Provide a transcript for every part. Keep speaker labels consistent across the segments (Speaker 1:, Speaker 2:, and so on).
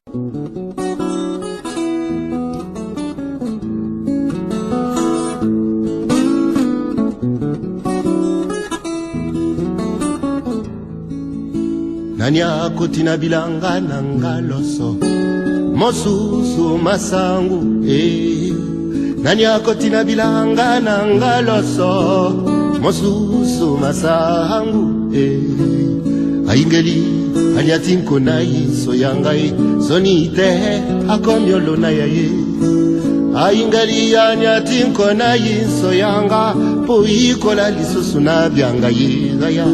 Speaker 1: Nani akotina bilanga nanga loso mosusu masangu Nani akotina bilanga nanga loso mosusu masangu Aingeli anyatinko na iso yangai sonite akomyolo na yaye Aingeli anyatinko na iso yanga poikola lisusu na byanga yigaya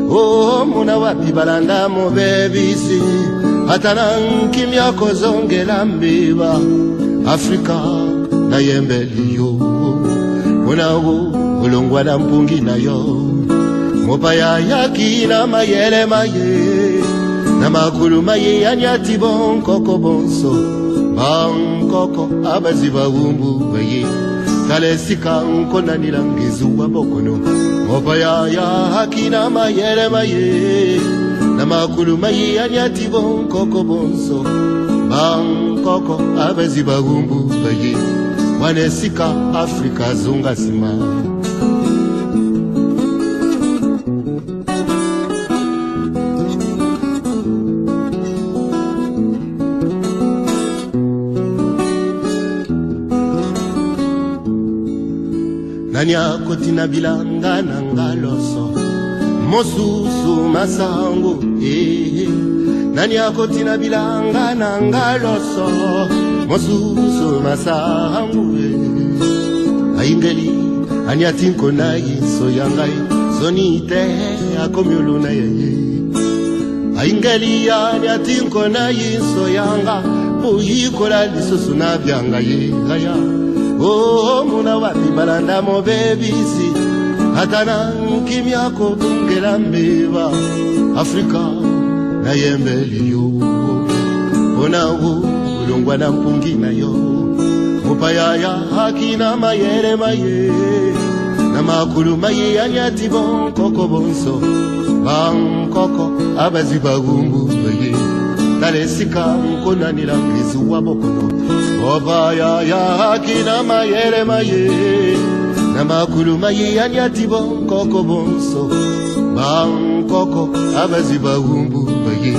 Speaker 1: Oh, muna wapi balanda mo bebisi Atanan kimya kozongela mbiba Afrika na yembeli yo Muna ulongwa na mpungi na yo Mopaya yaki na mayele maye Na makulu maye anyati bonkoko bonso Bankoko abaziba umbu baye Kalesika nkona nilangizu wa bokono Mopaya ya haki na mayele maye Na makulu maye anyati bonkoko bonso Bankoko abezi bagumbu baye Wanesika Afrika zunga sima Nani akotina bilanga nanga loso mosusu masangu Nani akotina bilanga nanga loso mosusu masangu Aingeli anyatinko na iso yangai sonite akomyolo na yaye Aingeli anyatinko na iso yanga poikola lisusu na byanga yigaya Oh, muna wapi balanda mo bebisi Hatana kimya kotungela mbiba Afrika na yembeli yo Ona ulongwa na mpungi na yo Mupaya ya haki na mayele maye Na makulu maye anyati bonkoko bonso Bankoko abazi bagumbu baye Kalesika mkona nilangizu wa bokono Mopaya ya haki na mayele maye Na makulu maye anyati bonkoko bonso Bankoko abaziba umbu baye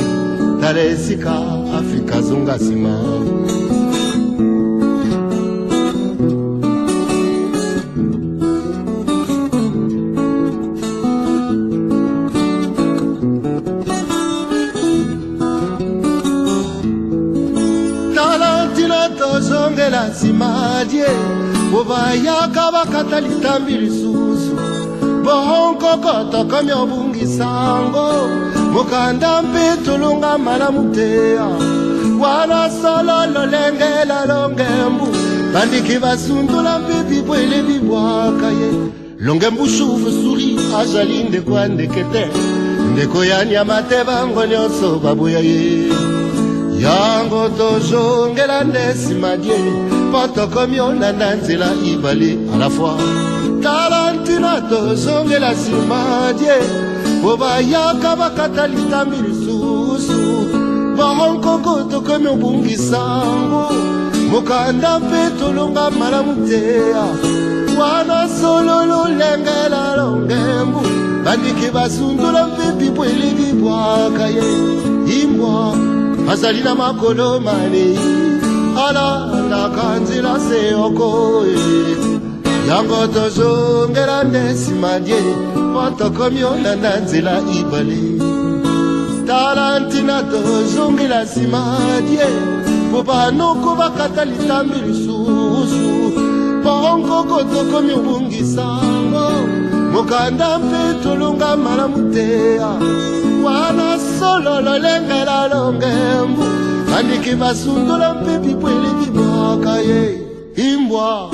Speaker 1: Kalesika Afrika zunga sima Tozongela simadie Bobaya kabakata litambili susu Bohonkoko tokomi obungi sango Mukanda mpitulunga malamutea Wana solo lolengela longembu Bandiki basundula mpipi bwele bibwaka ye Longembu shufu suri ajalinde kwa ndekete Ndeko ya nyamate bango nyonso babuya ye Yango tozongela ndesimadie Potokomyo na nanzela ibali à la fois Talantina tozongela simadie Bobaya kabakata litambili susu Bahonkoko tokomyo bungi sango Mukanda petulunga malamutea Wana sololo lengela longembu Bandiki basundula mpepi bwele bibwaka ye Imbwa Azalina makolo mani Ala nakanzila seoko Yango tozongela ndesimadie Potokomyo na nanzela ibali Talantina tozongela simadie Pobanoko bakata litambili susu Ponkoko tokomyo bungi sango Mukanda mpetulunga malamutea Wana solo lolengela longembu Bandiki basundula mpepi bwele bibwaka ye Imbwa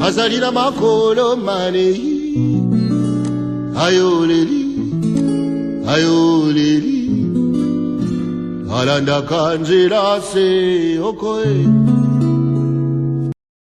Speaker 1: Azalina makolo mane Ayoleli Ayoleli Alanda kanjela se okoe